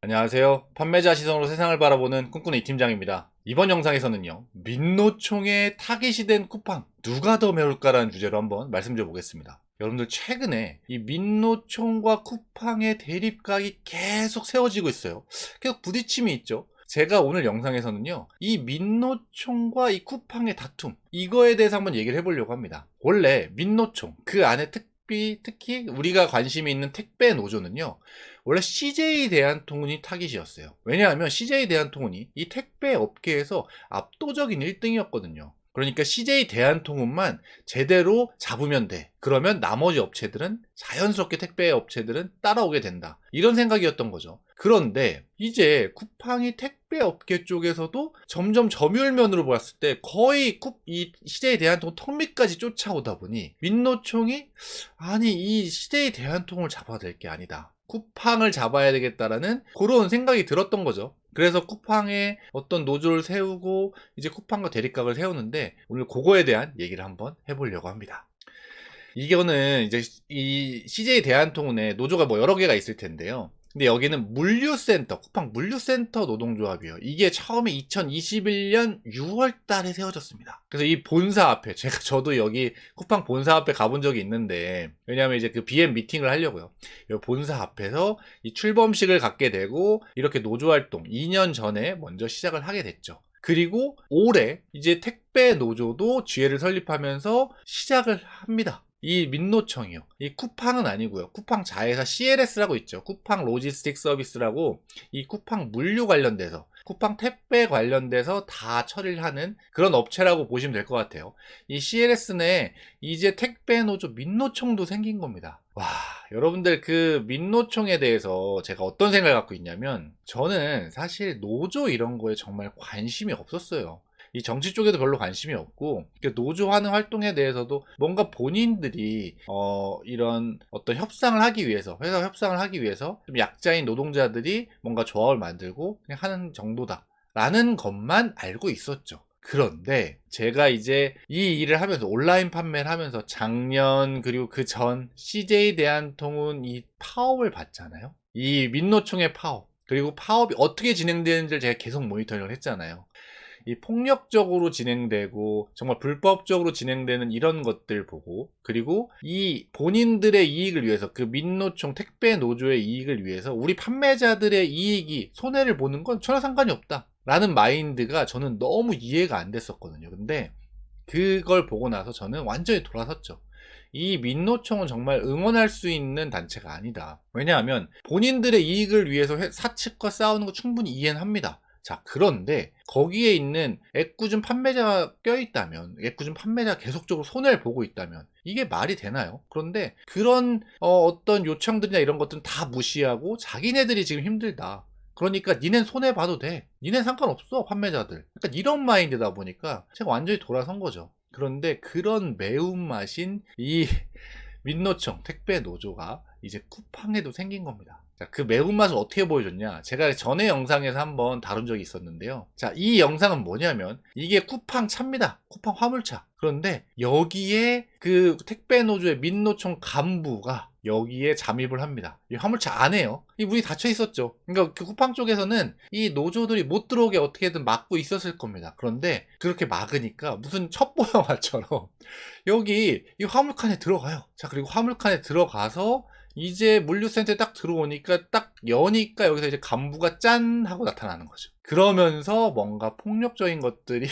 안녕하세요. 판매자 시선으로 세상을 바라보는 꿈꾸는 이팀장입니다. 이번 영상에서는요, 민노총에 타깃이 된 쿠팡 누가 더 매울까라는 주제로 한번 말씀드려 보겠습니다. 여러분들 최근에 이 민노총과 쿠팡의 대립각이 계속 세워지고 있어요. 계속 부딪힘이 있죠. 제가 오늘 영상에서는요, 이 민노총과 이 쿠팡의 다툼, 이거에 대해서 한번 얘기를 해보려고 합니다. 원래 민노총, 그 안에 특히 우리가 관심이 있는 택배 노조는요, 원래 CJ 대한통운이 타깃이었어요. 왜냐하면 CJ 대한통운이 이 택배 업계에서 압도적인 1등이었거든요. 그러니까 CJ 대한통운만 제대로 잡으면 돼. 그러면 나머지 업체들은 자연스럽게 택배 업체들은 따라오게 된다. 이런 생각이었던 거죠. 그런데 이제 쿠팡이 택배 업계 쪽에서도 점점 점유율면으로 봤을 때 거의 이 CJ 대한통운 턱 밑까지 쫓아오다 보니 민노총이 아니 이 CJ 대한통운을 잡아야 될 게 아니다. 쿠팡을 잡아야 되겠다라는 그런 생각이 들었던 거죠. 그래서 쿠팡에 어떤 노조를 세우고 이제 쿠팡과 대립각을 세우는데 오늘 그거에 대한 얘기를 한번 해보려고 합니다. 이거는 이제 이 CJ 대한통운에 노조가 뭐 여러 개가 있을 텐데요. 근데 여기는 물류센터, 쿠팡 물류센터 노동조합이에요. 이게 처음에 2021년 6월 달에 세워졌습니다. 그래서 이 본사 앞에, 저도 여기 쿠팡 본사 앞에 가본 적이 있는데, 왜냐하면 이제 그 BM 미팅을 하려고요. 이 본사 앞에서 이 출범식을 갖게 되고, 이렇게 노조활동 2년 전에 먼저 시작을 하게 됐죠. 그리고 올해 이제 택배 노조도 GL을 설립하면서 시작을 합니다. 이 민노총이요. 이 쿠팡은 아니고요. 쿠팡 자회사 CLS라고 있죠. 쿠팡 로지스틱 서비스라고 이 쿠팡 물류 관련돼서 쿠팡 택배 관련돼서 다 처리를 하는 그런 업체라고 보시면 될 것 같아요. 이 CLS 내 이제 택배 노조 민노총도 생긴 겁니다. 와, 여러분들 그 민노총에 대해서 제가 어떤 생각을 갖고 있냐면 저는 사실 노조 이런 거에 정말 관심이 없었어요. 이 정치 쪽에도 별로 관심이 없고 노조 하는 활동에 대해서도 뭔가 본인들이 이런 어떤 협상을 하기 위해서 회사 협상을 하기 위해서 좀 약자인 노동자들이 뭔가 조합을 만들고 그냥 하는 정도다 라는 것만 알고 있었죠. 그런데 제가 이제 이 일을 하면서 온라인 판매를 하면서 작년 그리고 그 전 CJ 대한통운 이 파업을 봤잖아요. 이 민노총의 파업 그리고 파업이 어떻게 진행되는지를 제가 계속 모니터링을 했잖아요. 이 폭력적으로 진행되고 정말 불법적으로 진행되는 이런 것들 보고 그리고 이 본인들의 이익을 위해서 그 민노총 택배 노조의 이익을 위해서 우리 판매자들의 이익이 손해를 보는 건 전혀 상관이 없다 라는 마인드가 저는 너무 이해가 안 됐었거든요. 근데 그걸 보고 나서 저는 완전히 돌아섰죠. 이 민노총은 정말 응원할 수 있는 단체가 아니다. 왜냐하면 본인들의 이익을 위해서 사측과 싸우는 거 충분히 이해는 합니다. 자, 그런데 거기에 있는 애꿎은 판매자가 껴있다면, 애꿎은 판매자가 계속적으로 손해를 보고 있다면 이게 말이 되나요? 그런데 그런 어떤 요청들이나 이런 것들은 다 무시하고 자기네들이 지금 힘들다. 그러니까 니넨 손해봐도 돼. 니넨 상관없어, 판매자들. 그러니까 이런 마인드다 보니까 제가 완전히 돌아선 거죠. 그런데 그런 매운맛인 이 민노총 택배 노조가 이제 쿠팡에도 생긴 겁니다. 자, 그 매운맛을 어떻게 보여줬냐? 제가 전에 영상에서 한번 다룬 적이 있었는데요. 자, 이 영상은 뭐냐면 이게 쿠팡 차입니다. 쿠팡 화물차. 그런데 여기에 그 택배 노조의 민노총 간부가 여기에 잠입을 합니다. 이 화물차 안에요. 이 문이 닫혀 있었죠. 그러니까 그 쿠팡 쪽에서는 이 노조들이 못 들어오게 어떻게든 막고 있었을 겁니다. 그런데 그렇게 막으니까 무슨 첩보 영화처럼 여기 이 화물칸에 들어가요. 자, 그리고 화물칸에 들어가서 이제 물류센터에 딱 들어오니까 딱 여니까 여기서 이제 간부가 짠 하고 나타나는 거죠. 그러면서 뭔가 폭력적인 것들이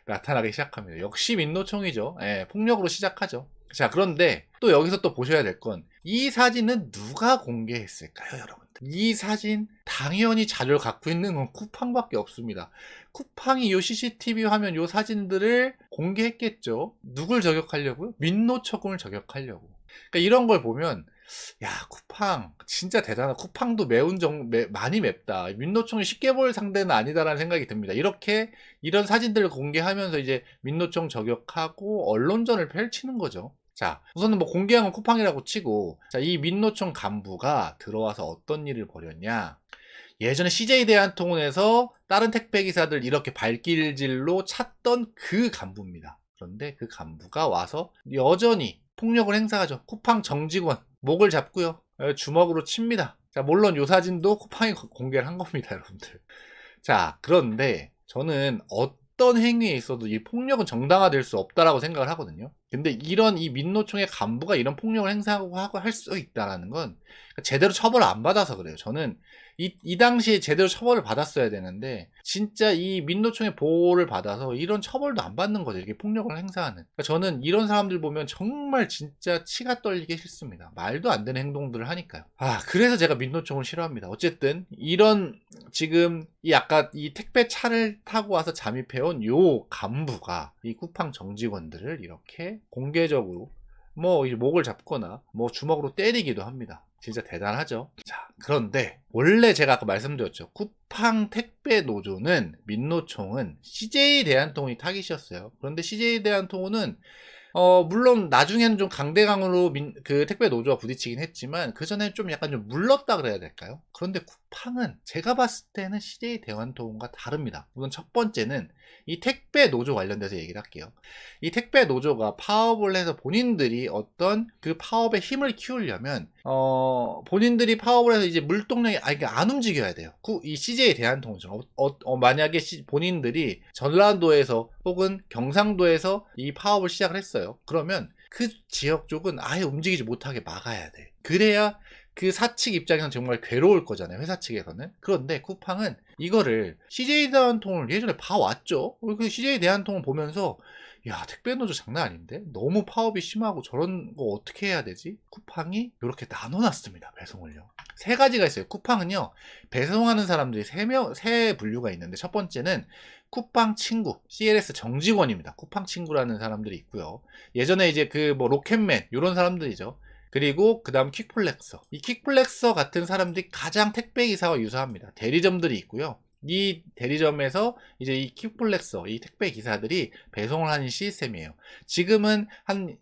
나타나기 시작합니다. 역시 민노총이죠. 예, 폭력으로 시작하죠. 자, 그런데 또 여기서 또 보셔야 될 건 이 사진은 누가 공개했을까요, 여러분들? 이 사진 당연히 자료를 갖고 있는 건 쿠팡밖에 없습니다. 쿠팡이 요 CCTV 화면 요 사진들을 공개했겠죠. 누굴 저격하려고요? 민노총을 저격하려고. 그러니까 이런 걸 보면 야, 쿠팡 진짜 대단하다. 쿠팡도 많이 맵다. 민노총이 쉽게 볼 상대는 아니다라는 생각이 듭니다. 이렇게 이런 사진들을 공개하면서 이제 민노총 저격하고 언론전을 펼치는 거죠. 자, 우선은 뭐 공개한 건 쿠팡이라고 치고, 자, 이 민노총 간부가 들어와서 어떤 일을 벌였냐? 예전에 CJ 대한통운에서 다른 택배 기사들 이렇게 발길질로 찾던 그 간부입니다. 그런데 그 간부가 와서 여전히 폭력을 행사하죠. 쿠팡 정직원 목을 잡고요, 주먹으로 칩니다. 자, 물론 요 사진도 쿠팡이 공개를 한 겁니다, 여러분들. 자, 그런데 저는 어떤 행위에 있어도 이 폭력은 정당화될 수 없다라고 생각을 하거든요. 근데 이런 이 민노총의 간부가 이런 폭력을 행사하고 할 수 있다라는 건 제대로 처벌을 안 받아서 그래요. 저는 이 당시에 제대로 처벌을 받았어야 되는데 진짜 이 민노총의 보호를 받아서 이런 처벌도 안 받는 거죠. 이렇게 폭력을 행사하는. 그러니까 저는 이런 사람들 보면 정말 진짜 치가 떨리게 싫습니다. 말도 안 되는 행동들을 하니까요. 그래서 제가 민노총을 싫어합니다. 어쨌든 이런 지금 이 아까 이 택배 차를 타고 와서 잠입해온 요 간부가 이 쿠팡 정직원들을 이렇게 공개적으로 뭐 목을 잡거나 뭐 주먹으로 때리기도 합니다. 진짜 대단하죠. 자, 그런데 원래 제가 아까 말씀드렸죠. 쿠팡 택배 노조는 민노총은 CJ 대한통운이 타깃이었어요. 그런데 CJ 대한통운은 물론 나중에는 좀 강대강으로 그 택배 노조와 부딪히긴 했지만 그 전에 좀 약간 좀 물렀다 그래야 될까요? 그런데 쿠팡은 제가 봤을 때는 CJ 대한통운과 다릅니다. 우선 첫 번째는 이 택배 노조 관련돼서 얘기를 할게요. 이 택배 노조가 파업을 해서 본인들이 어떤 그 파업의 힘을 키우려면 본인들이 파업을 해서 이제 물동력이 안 움직여야 돼요. 이 CJ 대한통운처럼 만약에 본인들이 전라도에서 혹은 경상도에서 이 파업을 시작을 했어요. 그러면 그 지역 쪽은 아예 움직이지 못하게 막아야 돼. 그래야 그 사측 입장에서는 정말 괴로울 거잖아요. 회사 측에서는. 그런데 쿠팡은 이거를 CJ 대한통운을 예전에 봐왔죠. 그 CJ 대한통운 보면서 야, 택배노조 장난 아닌데? 너무 파업이 심하고 저런 거 어떻게 해야 되지? 쿠팡이 이렇게 나눠놨습니다. 배송을요. 세 가지가 있어요. 쿠팡은요, 배송하는 사람들이 세 분류가 있는데, 첫 번째는 쿠팡 친구, CLS 정직원입니다. 쿠팡 친구라는 사람들이 있고요. 예전에 이제 그 뭐 로켓맨, 이런 사람들이죠. 그리고 그 다음 퀵플렉서. 이 퀵플렉서 같은 사람들이 가장 택배기사와 유사합니다. 대리점들이 있고요. 이 대리점에서 이제 이 퀵플렉서, 이 택배 기사들이 배송을 하는 시스템이에요. 지금은 한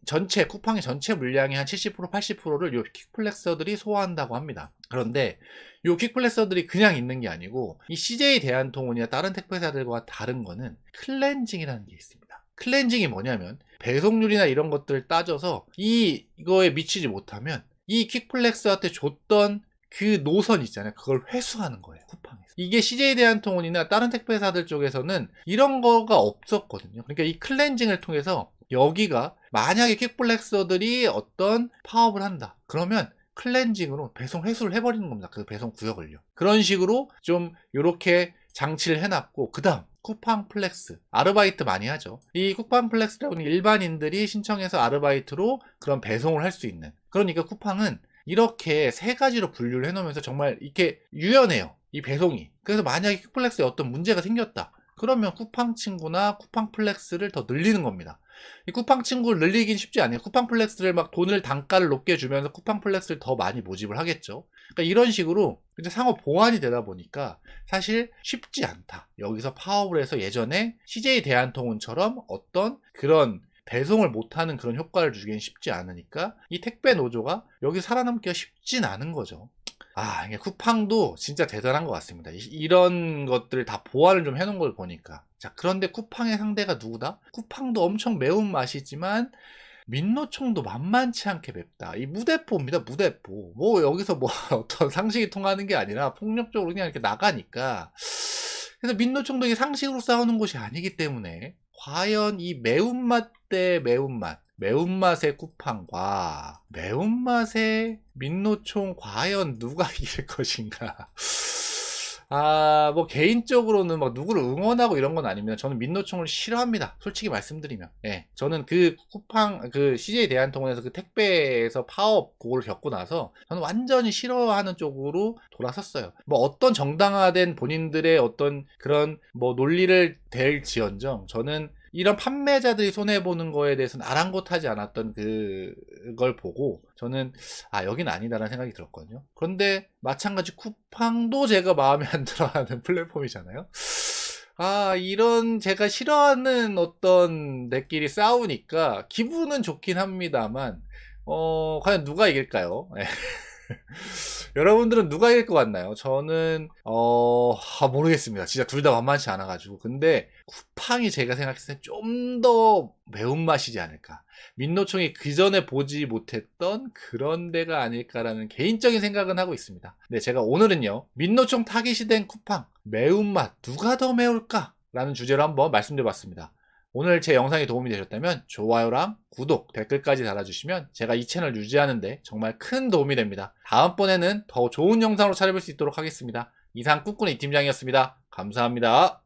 쿠팡의 전체 물량의 한 70%, 80%를 요 퀵플렉서들이 소화한다고 합니다. 그런데 요 퀵플렉서들이 그냥 있는 게 아니고 이 CJ 대한통운이나 다른 택배사들과 다른 거는 클렌징이라는 게 있습니다. 클렌징이 뭐냐면 배송률이나 이런 것들을 따져서 이거에 미치지 못하면 이 퀵플렉스한테 줬던 그 노선 있잖아요. 그걸 회수하는 거예요. 쿠팡에서. 이게 CJ 대한통운이나 다른 택배사들 쪽에서는 이런 거가 없었거든요. 그러니까 이 클렌징을 통해서 여기가 만약에 퀵플렉서들이 어떤 파업을 한다. 그러면 클렌징으로 배송 회수를 해버리는 겁니다. 그 배송 구역을요. 그런 식으로 좀 이렇게 장치를 해놨고, 그 다음 쿠팡 플렉스, 아르바이트 많이 하죠. 이 쿠팡 플렉스라고는 일반인들이 신청해서 아르바이트로 그런 배송을 할 수 있는. 그러니까 쿠팡은 이렇게 세 가지로 분류를 해놓으면서 정말 이렇게 유연해요. 이 배송이. 그래서 만약에 퀵플렉스에 어떤 문제가 생겼다. 그러면 쿠팡 친구나 쿠팡 플렉스를 더 늘리는 겁니다. 이 쿠팡 친구를 늘리긴 쉽지 않아요. 쿠팡 플렉스를 막 돈을 단가를 높게 주면서 쿠팡 플렉스를 더 많이 모집을 하겠죠. 그러니까 이런 식으로 이제 상호 보완이 되다 보니까 사실 쉽지 않다. 여기서 파업을 해서 예전에 CJ 대한통운처럼 어떤 그런 배송을 못하는 그런 효과를 주기엔 쉽지 않으니까 이 택배 노조가 여기 살아남기가 쉽진 않은 거죠. 이게 쿠팡도 진짜 대단한 것 같습니다. 이런 것들을 다 보완을 좀 해놓은 걸 보니까. 자, 그런데 쿠팡의 상대가 누구다? 쿠팡도 엄청 매운맛이지만 민노총도 만만치 않게 맵다. 이 무대포입니다. 무대포. 뭐 여기서 뭐 어떤 상식이 통하는 게 아니라 폭력적으로 그냥 이렇게 나가니까. 그래서 민노총도 이게 상식으로 싸우는 것이 아니기 때문에 과연 이 매운맛 대 매운맛, 매운맛의 쿠팡과 매운맛의 민노총 과연 누가 이길 것인가? 뭐 개인적으로는 막 누구를 응원하고 이런 건 아닙니다. 저는 민노총을 싫어합니다. 솔직히 말씀드리면. 예. 저는 그 쿠팡, 그 CJ 대한통운에서 그 택배에서 파업 그걸 겪고 나서 저는 완전히 싫어하는 쪽으로 돌아섰어요. 뭐 어떤 정당화된 본인들의 어떤 그런 뭐 논리를 댈지언정 저는 이런 판매자들이 손해보는 거에 대해서는 아랑곳하지 않았던 그걸 보고 저는 여긴 아니다라는 생각이 들었거든요. 그런데 마찬가지 쿠팡도 제가 마음에 안 들어하는 플랫폼이잖아요. 이런 제가 싫어하는 어떤 데끼리 싸우니까 기분은 좋긴 합니다만 과연 누가 이길까요? 여러분들은 누가 이길 것 같나요? 저는 모르겠습니다. 진짜 둘 다 만만치 않아가지고. 근데 쿠팡이 제가 생각했을 때 좀 더 매운맛이지 않을까. 민노총이 그 전에 보지 못했던 그런 데가 아닐까라는 개인적인 생각은 하고 있습니다. 네, 제가 오늘은요, 민노총 타깃이 된 쿠팡 매운맛 누가 더 매울까? 라는 주제로 한번 말씀드려봤습니다. 오늘 제 영상이 도움이 되셨다면 좋아요랑 구독, 댓글까지 달아주시면 제가 이 채널 유지하는데 정말 큰 도움이 됩니다. 다음번에는 더 좋은 영상으로 찾아뵐 수 있도록 하겠습니다. 이상 꿈꾸는 이팀장이었습니다. 감사합니다.